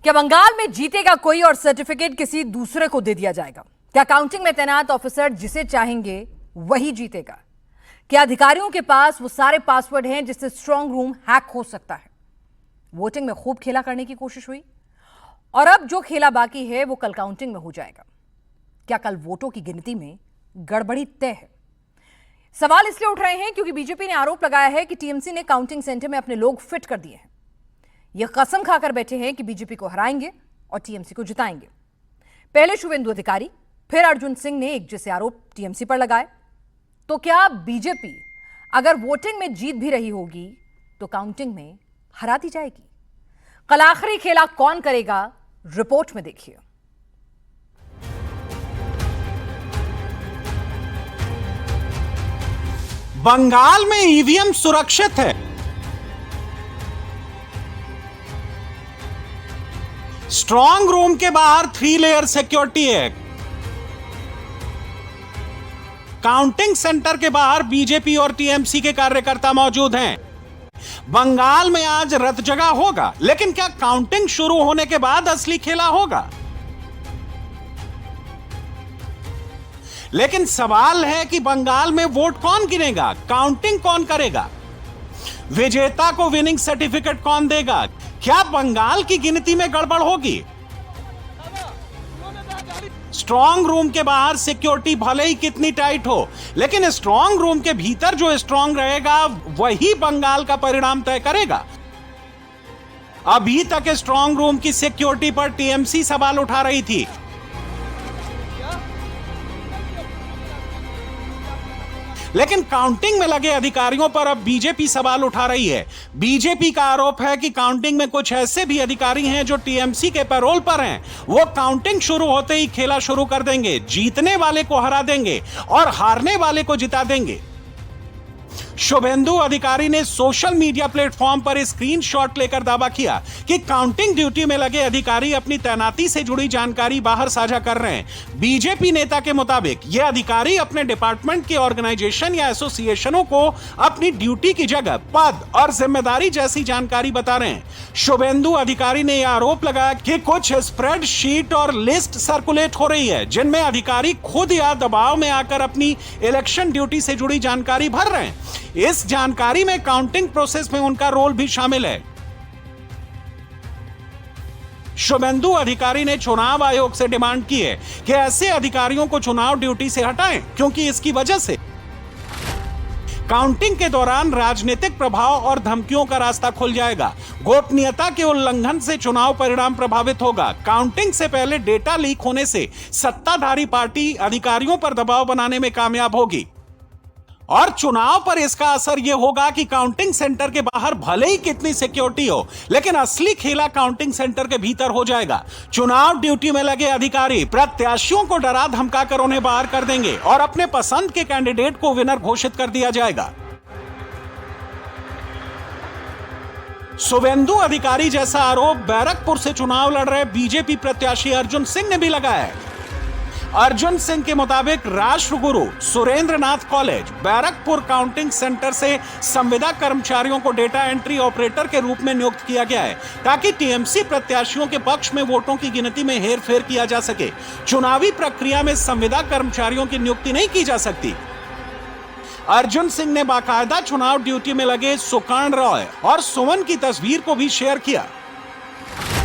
क्या बंगाल में जीतेगा कोई और सर्टिफिकेट किसी दूसरे को दे दिया जाएगा? क्या काउंटिंग में तैनात ऑफिसर जिसे चाहेंगे वही जीतेगा? क्या अधिकारियों के पास वो सारे पासवर्ड हैं जिससे स्ट्रांग रूम हैक हो सकता है? वोटिंग में खूब खेला करने की कोशिश हुई और अब जो खेला बाकी है वो कल काउंटिंग में हो जाएगा। क्या कल वोटों की गिनती में गड़बड़ी तय है? सवाल इसलिए उठ रहे हैं क्योंकि बीजेपी ने आरोप लगाया है कि टीएमसी ने काउंटिंग सेंटर में अपने लोग फिट कर दिए हैं। ये कसम खाकर बैठे हैं कि बीजेपी को हराएंगे और टीएमसी को जिताएंगे। पहले शुभेंदु अधिकारी, फिर अर्जुन सिंह ने एक जैसे आरोप टीएमसी पर लगाए। तो क्या बीजेपी अगर वोटिंग में जीत भी रही होगी तो काउंटिंग में हरा दी जाएगी? कल आखिरी खेला कौन करेगा, रिपोर्ट में देखिए। बंगाल में ईवीएम सुरक्षित है। स्ट्रांग रूम के बाहर 3 लेयर सिक्योरिटी है। काउंटिंग सेंटर के बाहर बीजेपी और टीएमसी के कार्यकर्ता मौजूद हैं। बंगाल में आज रथ जगह होगा, लेकिन क्या काउंटिंग शुरू होने के बाद असली खेला होगा? लेकिन सवाल है कि बंगाल में वोट कौन गिनेगा, काउंटिंग कौन करेगा, विजेता को विनिंग सर्टिफिकेट कौन देगा? क्या बंगाल की गिनती में गड़बड़ होगी? स्ट्रांग रूम के बाहर सिक्योरिटी भले ही कितनी टाइट हो, लेकिन स्ट्रांग रूम के भीतर जो स्ट्रांग रहेगा वही बंगाल का परिणाम तय करेगा। अभी तक स्ट्रांग रूम की सिक्योरिटी पर टीएमसी सवाल उठा रही थी। लेकिन काउंटिंग में लगे अधिकारियों पर अब बीजेपी सवाल उठा रही है। बीजेपी का आरोप है कि काउंटिंग में कुछ ऐसे भी अधिकारी हैं जो टीएमसी के पैरोल पर हैं। वो काउंटिंग शुरू होते ही खेला शुरू कर देंगे, जीतने वाले को हरा देंगे और हारने वाले को जिता देंगे। शुभेंदु अधिकारी ने सोशल मीडिया प्लेटफॉर्म पर स्क्रीनशॉट लेकर दावा किया कि काउंटिंग ड्यूटी में लगे अधिकारी अपनी तैनाती से जुड़ी जानकारी बाहर साझा कर रहे हैं। बीजेपी नेता के मुताबिक ये अधिकारी अपने डिपार्टमेंट के ऑर्गेनाइजेशन या एसोसिएशनों को अपनी ड्यूटी की जगह, पद और जिम्मेदारी जैसी जानकारी बता रहे हैं। शुभेंदु अधिकारी ने यह आरोप लगाया कि कुछ स्प्रेडशीट और लिस्ट सर्कुलेट हो रही है जिनमें अधिकारी खुद या दबाव में आकर अपनी इलेक्शन ड्यूटी से जुड़ी जानकारी भर रहे हैं। इस जानकारी में काउंटिंग प्रोसेस में उनका रोल भी शामिल है। शुभेंदु अधिकारी ने चुनाव आयोग से डिमांड की है कि ऐसे अधिकारियों को चुनाव ड्यूटी से हटाएं, क्योंकि इसकी वजह से काउंटिंग के दौरान राजनीतिक प्रभाव और धमकियों का रास्ता खुल जाएगा। गोपनीयता के उल्लंघन से चुनाव परिणाम प्रभावित होगा। काउंटिंग से पहले डेटा लीक होने से सत्ताधारी पार्टी अधिकारियों पर दबाव बनाने में कामयाब होगी और चुनाव पर इसका असर यह होगा कि काउंटिंग सेंटर के बाहर भले ही कितनी सिक्योरिटी हो, लेकिन असली खेला काउंटिंग सेंटर के भीतर हो जाएगा। चुनाव ड्यूटी में लगे अधिकारी प्रत्याशियों को डरा धमकाकर उन्हें बाहर कर देंगे और अपने पसंद के कैंडिडेट को विनर घोषित कर दिया जाएगा। शुभेंदु अधिकारी जैसा आरोप बैरकपुर से चुनाव लड़ रहे बीजेपी प्रत्याशी अर्जुन सिंह ने भी लगाया है। अर्जुन सिंह के मुताबिक Rashtraguru Surendranath college Barrackpore counting centre से संविदा कर्मचारियों को डेटा एंट्री ऑपरेटर के रूप में नियुक्त किया गया है ताकि टीएमसी प्रत्याशियों के पक्ष में वोटों की गिनती में हेरफेर किया जा सके। चुनावी प्रक्रिया में संविदा कर्मचारियों की नियुक्ति नहीं की जा सकती। अर्जुन सिंह ने बाकायदा चुनाव ड्यूटी में लगे सुकर्ण रॉय और सुमन की तस्वीर को भी शेयर किया।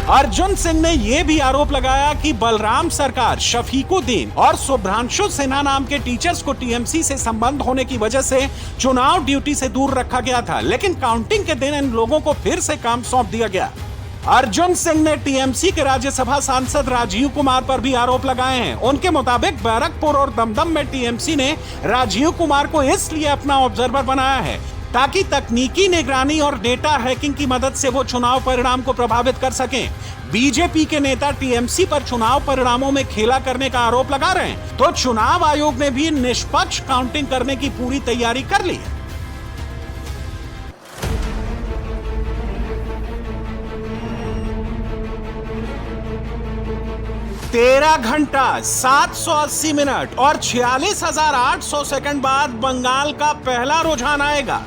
अर्जुन सिंह ने यह भी आरोप लगाया कि बलराम सरकार, शफीकुद्दीन और शुभ्रांशु सिन्हा नाम के टीचर्स को टीएमसी से संबंध होने की वजह से चुनाव ड्यूटी से दूर रखा गया था, लेकिन काउंटिंग के दिन इन लोगों को फिर से काम सौंप दिया गया। अर्जुन सिंह ने टीएमसी के राज्यसभा सांसद राजीव कुमार पर भी आरोप लगाए हैं। उनके मुताबिक बैरकपुर और दमदम में टीएमसी ने राजीव कुमार को इसलिए अपना ऑब्जर्वर बनाया है ताकि तकनीकी निगरानी और डेटा हैकिंग की मदद से वो चुनाव परिणाम को प्रभावित कर सकें। बीजेपी के नेता टीएमसी पर चुनाव परिणामों में खेला करने का आरोप लगा रहे हैं, तो चुनाव आयोग ने भी निष्पक्ष काउंटिंग करने की पूरी तैयारी कर ली है। तेरह घंटा 780 मिनट और 46,800 सेकंड बाद बंगाल का पहला रुझान आएगा।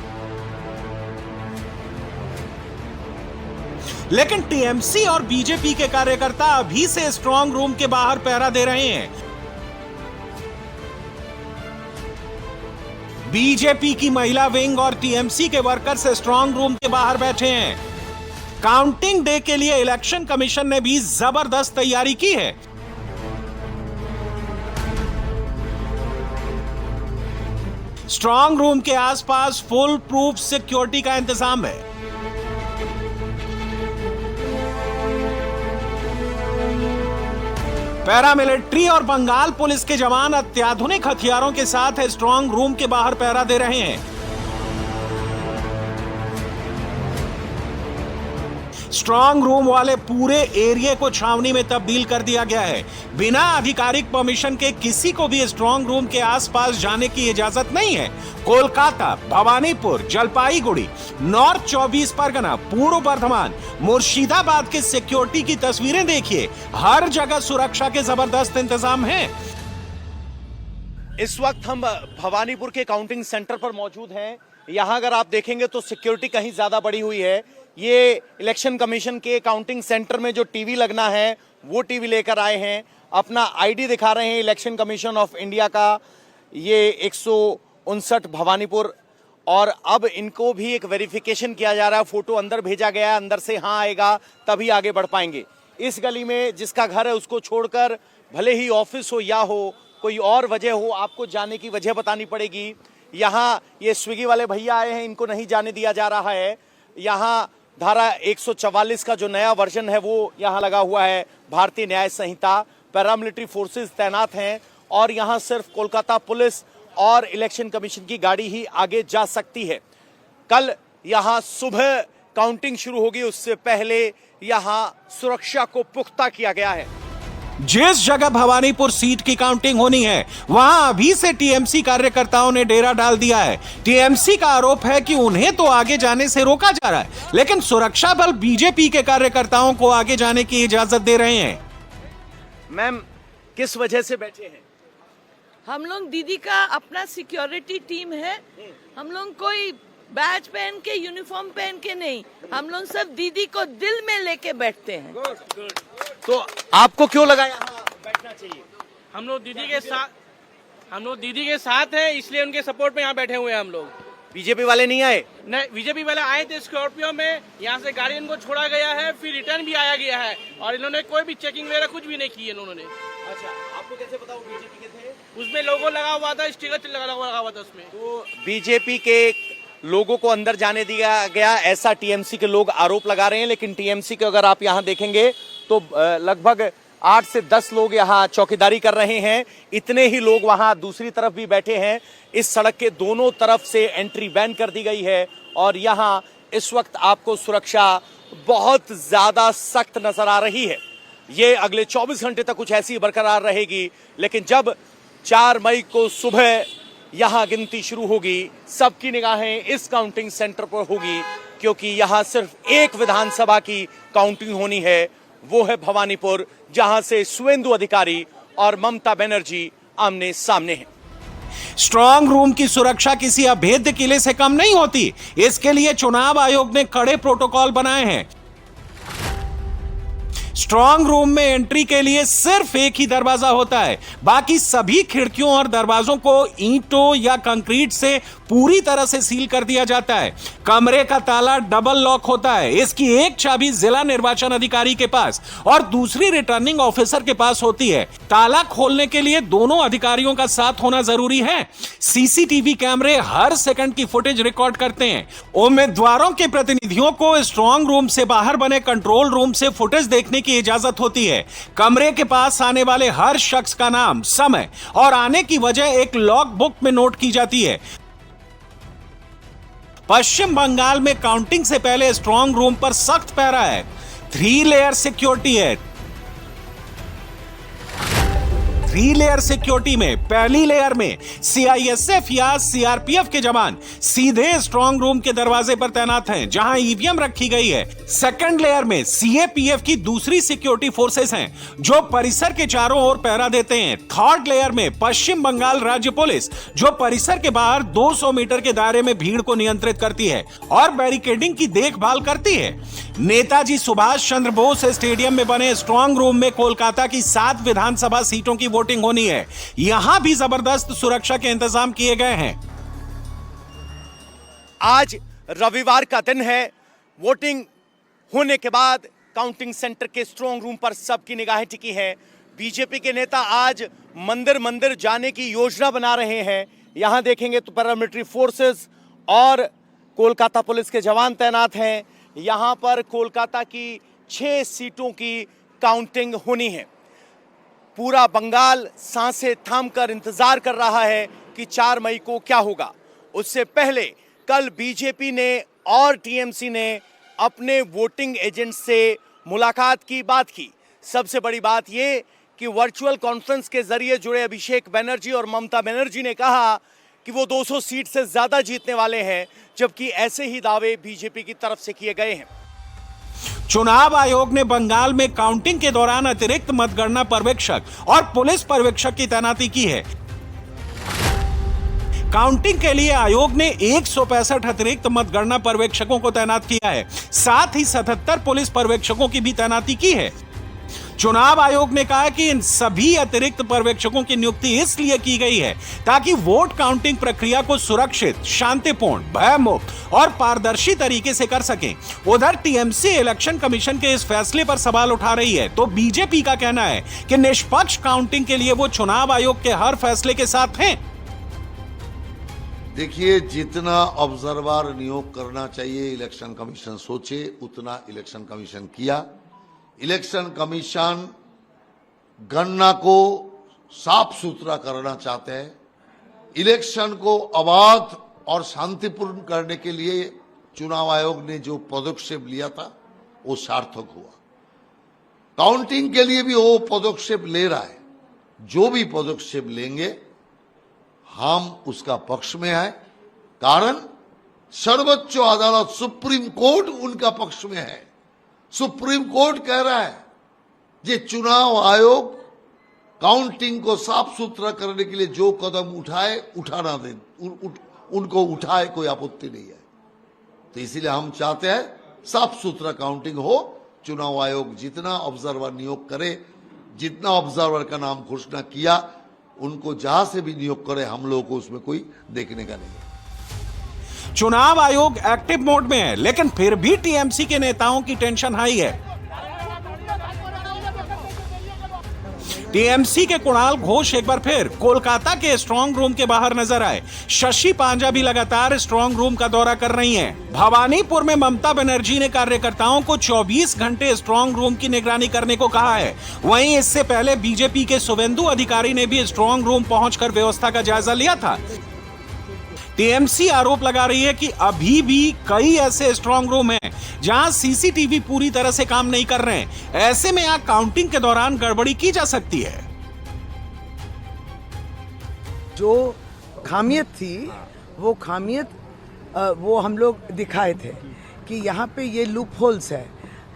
लेकिन टीएमसी और बीजेपी के कार्यकर्ता अभी से स्ट्रांग रूम के बाहर पहरा दे रहे हैं। बीजेपी की महिला विंग और टीएमसी के वर्कर्स स्ट्रांग रूम के बाहर बैठे हैं। काउंटिंग डे के लिए इलेक्शन कमीशन ने भी जबरदस्त तैयारी की है। स्ट्रांग रूम के आसपास फुल प्रूफ सिक्योरिटी का इंतजाम है। पैरामिलिट्री और बंगाल पुलिस के जवान अत्याधुनिक हथियारों के साथ स्ट्रांग रूम के बाहर पहरा दे रहे हैं। स्ट्रांग रूम वाले पूरे एरिया को छावनी में तब्दील कर दिया गया है। बिना आधिकारिक परमिशन के किसी को भी स्ट्रांग रूम के आसपास जाने की इजाजत नहीं है। कोलकाता, भवानीपुर, जलपाईगुड़ी, नॉर्थ 24 परगना, पूर्व बर्धमान, मुर्शिदाबाद के सिक्योरिटी की तस्वीरें देखिए। हर जगह सुरक्षा के जबरदस्त इंतजाम हैं। इस वक्त हम भवानीपुर के काउंटिंग सेंटर पर मौजूद हैं। यहां अगर आप देखेंगे तो सिक्योरिटी कहीं ज्यादा बढ़ी हुई है। ये इलेक्शन कमीशन के काउंटिंग सेंटर में जो टीवी लगना है वो टीवी लेकर आए हैं। अपना आईडी दिखा रहे हैं इलेक्शन कमीशन ऑफ इंडिया का। ये 159 भवानीपुर, और अब इनको भी एक वेरिफिकेशन किया जा रहा है। फोटो अंदर भेजा गया है, अंदर से हाँ आएगा तभी आगे बढ़ पाएंगे। इस गली में जिसका घर है उसको छोड़कर, भले ही ऑफिस हो या हो कोई और वजह हो, आपको जाने की वजह बतानी पड़ेगी। यहाँ ये स्विगी वाले भैया आए हैं, इनको नहीं जाने दिया जा रहा है। यहाँ धारा 144 का जो नया वर्जन है वो यहाँ लगा हुआ है, भारतीय न्याय संहिता। पैरामिलिट्री फोर्सेस तैनात हैं और यहाँ सिर्फ कोलकाता पुलिस और इलेक्शन कमीशन की गाड़ी ही आगे जा सकती है। कल यहाँ सुबह काउंटिंग शुरू होगी, उससे पहले यहाँ सुरक्षा को पुख्ता किया गया है। जिस जगह भवानीपुर सीट की काउंटिंग होनी है वहां अभी से टीएमसी कार्यकर्ताओं ने डेरा डाल दिया है। टीएमसी का आरोप है कि उन्हें तो आगे जाने से रोका जा रहा है, लेकिन सुरक्षा बल बीजेपी के कार्यकर्ताओं को आगे जाने की इजाजत दे रहे हैं। मैम, किस वजह से बैठे हैं? हम लोग दीदी का अपना सिक्योरिटी टीम है। हम लोग कोई बैच पहन के, यूनिफॉर्म पहन के नहीं, हम लोग सब दीदी को दिल में लेके बैठते हैं। तो आपको क्यों लगा यहाँ बैठना चाहिए? हम लोग दीदी के साथ हैं, इसलिए उनके सपोर्ट में यहाँ बैठे हुए हैं हम लोग। बीजेपी वाले नहीं आए? नहीं, बीजेपी वाले आए थे स्कॉर्पियो में, यहाँ से गाड़ी इनको छोड़ा गया है, फिर रिटर्न भी आया गया है, और इन्होंने कोई भी चेकिंग वगैरह कुछ भी नहीं की है इन्होंने। अच्छा, आपको कैसे पता वो बीजेपी के थे? उसमें लोगो लगा हुआ था, स्टिकर लगा हुआ था उसमें। तो बीजेपी के लोगों को अंदर जाने दिया गया, ऐसा टीएमसी के लोग आरोप लगा रहे हैं। लेकिन टीएमसी के अगर आप यहाँ देखेंगे तो लगभग 8 से 10 लोग यहाँ चौकीदारी कर रहे हैं। इतने ही लोग वहाँ दूसरी तरफ भी बैठे हैं। इस सड़क के दोनों तरफ से एंट्री बैन कर दी गई है और यहाँ इस वक्त आपको सुरक्षा बहुत ज्यादा सख्त नजर आ रही है। ये अगले 24 घंटे तक कुछ ऐसी बरकरार रहेगी, लेकिन जब 4 मई को सुबह यहाँ गिनती शुरू होगी, सबकी निगाहें इस काउंटिंग सेंटर पर होगी, क्योंकि यहाँ सिर्फ एक विधानसभा की काउंटिंग होनी है, वो है भवानीपुर, जहां से सुवेंदु अधिकारी और ममता बनर्जी आमने सामने हैं। स्ट्रांग रूम की सुरक्षा किसी अभेद्य किले से कम नहीं होती। इसके लिए चुनाव आयोग ने कड़े प्रोटोकॉल बनाए हैं। स्ट्रांग रूम में एंट्री के लिए सिर्फ एक ही दरवाजा होता है, बाकी सभी खिड़कियों और दरवाजों को ईंटों या कंक्रीट से पूरी तरह से सील कर दिया जाता है। कमरे का ताला डबल लॉक होता है। इसकी एक चाबी जिला निर्वाचन अधिकारी के पास और दूसरी रिटर्निंग ऑफिसर के पास होती है। ताला खोलने के लिए दोनों अधिकारियों का साथ होना जरूरी है। सीसीटीवी कैमरे हर सेकंड की फुटेज रिकॉर्ड करते हैं। उम्मीदवारों के प्रतिनिधियों को स्ट्रांग रूम से बाहर बने कंट्रोल रूम से फुटेज देखने की इजाजत होती है। कमरे के पास आने वाले हर शख्स का नाम, समय और आने की वजह एक लॉग बुक में नोट की जाती है। पश्चिम बंगाल में काउंटिंग से पहले स्ट्रांग रूम पर सख्त पहरा है। 3 लेयर सिक्योरिटी है। 3 लेयर सिक्योरिटी में पहली लेयर में सीआईएसएफ या सीआरपीएफ के जवान सीधे स्ट्रांग रूम के दरवाजे पर तैनात हैं, जहां ईवीएम रखी गई है। सेकंड लेयर में सीएपीएफ की दूसरी सिक्योरिटी फोर्सेस हैं, जो परिसर के चारों ओर पहरा देते हैं। थर्ड लेयर में पश्चिम बंगाल राज्य पुलिस, जो परिसर के बाहर 200 मीटर के दायरे में भीड़ को नियंत्रित करती है और बैरिकेडिंग की देखभाल करती है। नेताजी सुभाष चंद्र बोस स्टेडियम में बने स्ट्रांग रूम में कोलकाता की 7 विधानसभा सीटों की वोटिंग होनी है। यहां भी जबरदस्त सुरक्षा के इंतजाम किए गए हैं। आज रविवार का दिन है। वोटिंग होने के बाद काउंटिंग सेंटर के स्ट्रांग रूम पर सबकी निगाहें टिकी हैं। बीजेपी के नेता आज मंदिर मंदिर जाने की योजना बना रहे हैं। यहां देखेंगे तो पैरामिलिट्री फोर्सेस और कोलकाता पुलिस के जवान तैनात हैं। यहां पर कोलकाता की 6 सीटों की काउंटिंग होनी है। पूरा बंगाल सांसें थामकर इंतजार कर रहा है कि 4 मई को क्या होगा। उससे पहले कल बीजेपी ने और टीएमसी ने अपने वोटिंग एजेंट से मुलाकात की, बात की। सबसे बड़ी बात यह कि वर्चुअल कॉन्फ्रेंस के जरिए जुड़े अभिषेक बनर्जी और ममता बनर्जी ने कहा कि वो 200 सीट से ज्यादा जीतने वाले हैं, जबकि ऐसे ही दावे बीजेपी की तरफ से किए गए हैं। चुनाव आयोग ने बंगाल में काउंटिंग के दौरान अतिरिक्त मतगणना पर्यवेक्षक और पुलिस पर्यवेक्षक की तैनाती की है। काउंटिंग के लिए आयोग ने 165 अतिरिक्त मतगणना पर्यवेक्षकों को तैनात किया है। साथ ही 77 पुलिस पर्यवेक्षकों की भी तैनाती की है। चुनाव आयोग ने कहा कि इन सभी अतिरिक्त पर्यवेक्षकों की नियुक्ति इसलिए की गई है ताकि वोट काउंटिंग प्रक्रिया को सुरक्षित, शांतिपूर्ण, भयमुक्त और पारदर्शी तरीके से कर सकें। उधर टीएमसी इलेक्शन कमीशन के इस फैसले पर सवाल उठा रही है, तो बीजेपी का कहना है कि निष्पक्ष काउंटिंग के लिए वो चुनाव आयोग के हर फैसले के साथ हैं। देखिए, जितना ऑब्जर्वर नियोग करना चाहिए इलेक्शन कमीशन सोचे, उतना इलेक्शन कमीशन किया। इलेक्शन कमीशन गणना को साफ सुथरा करना चाहते हैं। इलेक्शन को अबाध और शांतिपूर्ण करने के लिए चुनाव आयोग ने जो पदक्षेप लिया था वो सार्थक हुआ। काउंटिंग के लिए भी वो पदक्षेप ले रहा है। जो भी पदक्षेप लेंगे हम उसका पक्ष में है, कारण सर्वोच्च अदालत सुप्रीम कोर्ट उनका पक्ष में है। सुप्रीम कोर्ट कह रहा है कि चुनाव आयोग काउंटिंग को साफ सुथरा करने के लिए जो कदम उठाए उठाना दे, उनको उठाए, कोई आपत्ति नहीं है। तो इसीलिए हम चाहते हैं साफ सुथरा काउंटिंग हो। चुनाव आयोग जितना ऑब्जर्वर नियोग करे, जितना ऑब्जर्वर का नाम घोषणा किया, उनको जहां से भी नियोग करे, हम लोगों को उसमें कोई देखने का नहीं है। चुनाव आयोग एक्टिव मोड में है, लेकिन फिर भी टीएमसी के नेताओं की टेंशन हाई है। टीएमसी के कुणाल घोष एक बार फिर कोलकाता के स्ट्रांग रूम के बाहर नजर आए। शशि पांजा भी लगातार स्ट्रांग रूम का दौरा कर रही हैं। भवानीपुर में ममता बनर्जी ने कार्यकर्ताओं को 24 घंटे स्ट्रांग रूम की निगरानी करने को कहा है। वहीं इससे पहले बीजेपी के शुभेंदु अधिकारी ने भी स्ट्रांग रूम पहुंचकर व्यवस्था का जायजा लिया था। टीएमसी आरोप लगा रही है कि अभी भी कई ऐसे स्ट्रांग रूम हैं जहां सीसीटीवी पूरी तरह से काम नहीं कर रहे हैं। ऐसे में यहां काउंटिंग के दौरान गड़बड़ी की जा सकती है। जो खामियत थी वो खामियत वो हम लोग दिखाए थे कि यहाँ पे ये लूप होल्स है,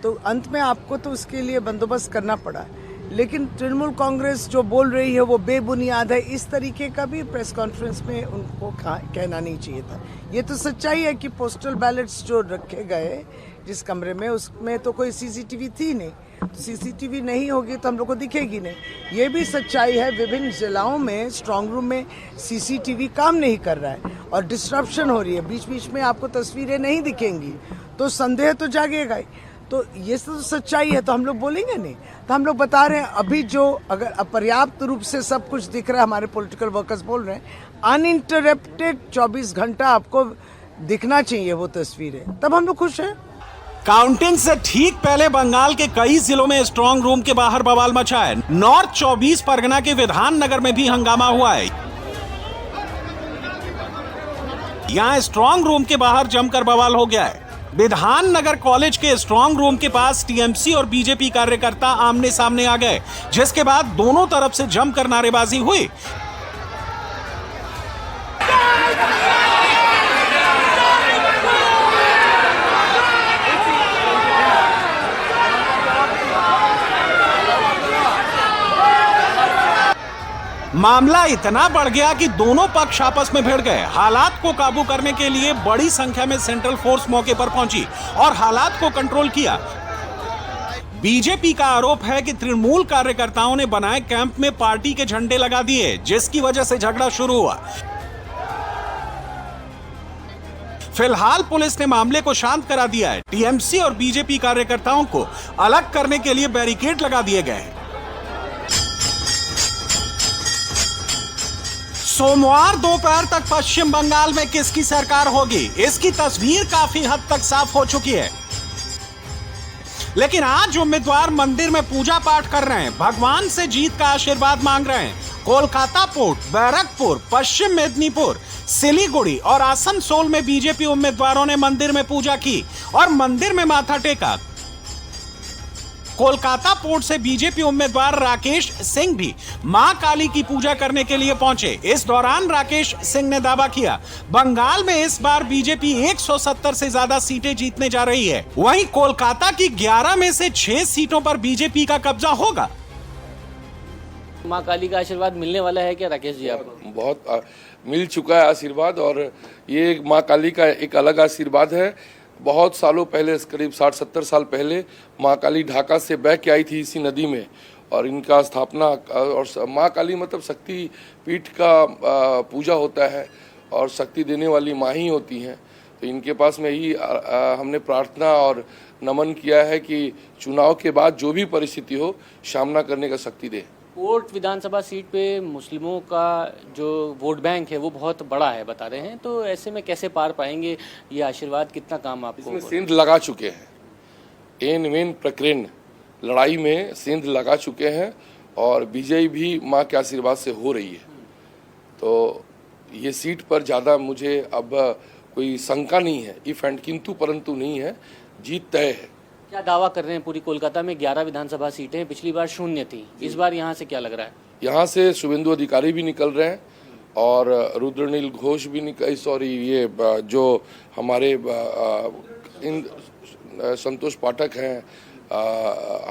तो अंत में आपको तो उसके लिए बंदोबस्त करना पड़ा। लेकिन तृणमूल कांग्रेस जो बोल रही है वो बेबुनियाद है, इस तरीके का भी प्रेस कॉन्फ्रेंस में उनको कहना नहीं चाहिए था। ये तो सच्चाई है कि पोस्टल बैलेट्स जो रखे गए जिस कमरे में, उसमें तो कोई सीसीटीवी थी नहीं, तो सीसीटीवी नहीं होगी तो हम लोग को दिखेगी नहीं। ये भी सच्चाई है, विभिन्न जिलाओं में स्ट्रांग रूम में सीसीटीवी काम नहीं कर रहा है और डिस्ट्रप्शन हो रही है, बीच बीच में आपको तस्वीरें नहीं दिखेंगी, तो संदेह तो जागेगा ही। तो ये तो सच्चाई है, तो हम लोग बोलेंगे नहीं। तो हम लोग बता रहे हैं अभी जो अगर अपर्याप्त रूप से सब कुछ दिख रहा है, हमारे पॉलिटिकल वर्कर्स बोल रहे हैं, अनइंटरप्टेड 24 घंटा आपको दिखना चाहिए वो तस्वीरें, तब हम लोग खुश हैं। काउंटिंग से ठीक पहले बंगाल के कई जिलों में स्ट्रांग रूम के बाहर बवाल मचा है। नॉर्थ 24 परगना के विधाननगर में भी हंगामा हुआ है। यहां स्ट्रांग रूम के बाहर जमकर बवाल हो गया है। विधाननगर कॉलेज के स्ट्रांग रूम के पास टीएमसी और बीजेपी कार्यकर्ता आमने सामने आ गए, जिसके बाद दोनों तरफ से जमकर नारेबाजी हुई। मामला इतना बढ़ गया कि दोनों पक्ष आपस में भिड़ गए। हालात को काबू करने के लिए बड़ी संख्या में सेंट्रल फोर्स मौके पर पहुंची और हालात को कंट्रोल किया। बीजेपी का आरोप है कि तृणमूल कार्यकर्ताओं ने बनाए कैंप में पार्टी के झंडे लगा दिए, जिसकी वजह से झगड़ा शुरू हुआ। फिलहाल पुलिस ने मामले को शांत करा दिया है। टीएमसी और बीजेपी कार्यकर्ताओं को अलग करने के लिए बैरिकेड लगा दिए गए हैं। सोमवार दोपहर तक पश्चिम बंगाल में किसकी सरकार होगी, इसकी तस्वीर काफी हद तक साफ हो चुकी है। लेकिन आज उम्मीदवार मंदिर में पूजा पाठ कर रहे हैं, भगवान से जीत का आशीर्वाद मांग रहे हैं। कोलकाता पोर्ट, बैरकपुर, पश्चिम मेदिनीपुर, सिलीगुड़ी और आसनसोल में बीजेपी उम्मीदवारों ने मंदिर में पूजा की और मंदिर में माथा टेका। कोलकाता पोर्ट से बीजेपी उम्मीदवार राकेश सिंह भी मां काली की पूजा करने के लिए पहुंचे। इस दौरान राकेश सिंह ने दावा किया, बंगाल में इस बार बीजेपी 170 से ज्यादा सीटें जीतने जा रही है। वहीं कोलकाता की 11 में से 6 सीटों पर बीजेपी का कब्जा होगा। मां काली का आशीर्वाद मिलने वाला है क्या राकेश जी आपको? बहुत मिल चुका है आशीर्वाद, और ये मां काली का एक अलग आशीर्वाद है। बहुत सालों पहले, करीब 60-70 साल पहले मां काली ढाका से बह के आई थी इसी नदी में, और इनका स्थापना, और मां काली मतलब शक्ति पीठ का पूजा होता है और शक्ति देने वाली माँ ही होती हैं। तो इनके पास में ही हमने प्रार्थना और नमन किया है कि चुनाव के बाद जो भी परिस्थिति हो, सामना करने का शक्ति दे। कोर्ट विधानसभा सीट पे मुस्लिमों का जो वोट बैंक है वो बहुत बड़ा है बता रहे हैं, तो ऐसे में कैसे पार पाएंगे ये आशीर्वाद? कितना काम आपको? इसमें सेंध लगा चुके हैं, एन वेन प्रकरण लड़ाई में सेंध लगा चुके हैं, और विजय भी माँ के आशीर्वाद से हो रही है। तो ये सीट पर ज़्यादा मुझे अब कोई शंका नहीं है, इफ एंड किंतु परंतु नहीं है, जीत तय है। क्या दावा कर रहे हैं? पूरी कोलकाता में 11 विधानसभा सीटें, पिछली बार 0 थी, इस बार यहाँ से क्या लग रहा है? यहाँ से शुभेंदु अधिकारी भी निकल रहे हैं और रुद्रनील घोष भी निकल, सॉरी ये जो हमारे संतोष पाठक हैं,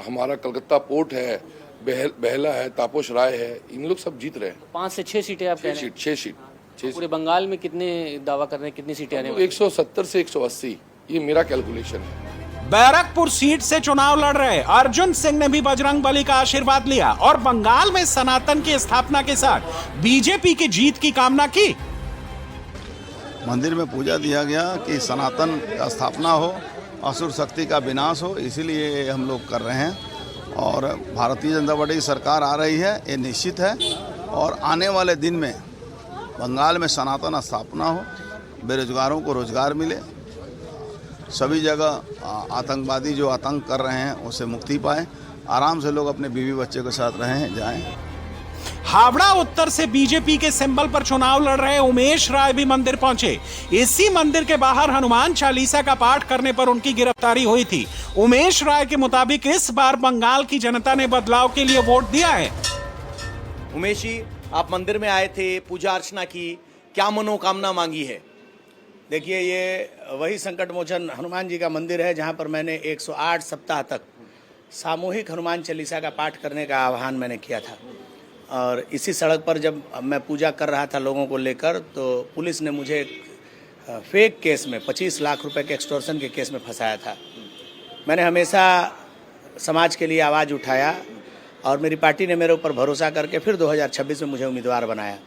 हमारा कलकत्ता पोर्ट है, बहला है, तापस राय है, इन लोग सब जीत रहे हैं। 5 से 6 सीटें आप कह रहे हैं? 6 सीट। पूरे बंगाल में कितने दावा कर रहे हैं, कितनी सीटें आने वाली? 170 से 180, ये मेरा कैलकुलेशन है। बैरकपुर सीट से चुनाव लड़ रहे अर्जुन सिंह ने भी बजरंग बली का आशीर्वाद लिया और बंगाल में सनातन की स्थापना के साथ बीजेपी की जीत की कामना की। मंदिर में पूजा दिया गया कि सनातन का स्थापना हो, असुर शक्ति का विनाश हो, इसीलिए हम लोग कर रहे हैं। और भारतीय जनता पार्टी की सरकार आ रही है, ये निश्चित है। और आने वाले दिन में बंगाल में सनातन स्थापना हो, बेरोजगारों को रोजगार मिले, सभी जगह आतंकवादी जो आतंक कर रहे हैं उससे मुक्ति पाए, आराम से लोग अपने बीवी बच्चे के साथ रहें जाएं। हावड़ा उत्तर से बीजेपी के सिंबल पर चुनाव लड़ रहे उमेश राय भी मंदिर पहुंचे। इसी मंदिर के बाहर हनुमान चालीसा का पाठ करने पर उनकी गिरफ्तारी हुई थी। उमेश राय के मुताबिक इस बार बंगाल की जनता ने बदलाव के लिए वोट दिया है। उमेश जी, आप मंदिर में आए थे, पूजा अर्चना की, क्या मनोकामना मांगी है? देखिए, ये वही संकट मोचन हनुमान जी का मंदिर है जहाँ पर मैंने 108 सप्ताह तक सामूहिक हनुमान चालीसा का पाठ करने का आह्वान मैंने किया था। और इसी सड़क पर जब मैं पूजा कर रहा था लोगों को लेकर, तो पुलिस ने मुझे फेक केस में 25 लाख रुपए के एक्सटॉर्शन के केस में फंसाया था। मैंने हमेशा समाज के लिए आवाज़ उठाया और मेरी पार्टी ने मेरे ऊपर भरोसा करके फिर 2026 में मुझे उम्मीदवार बनाया।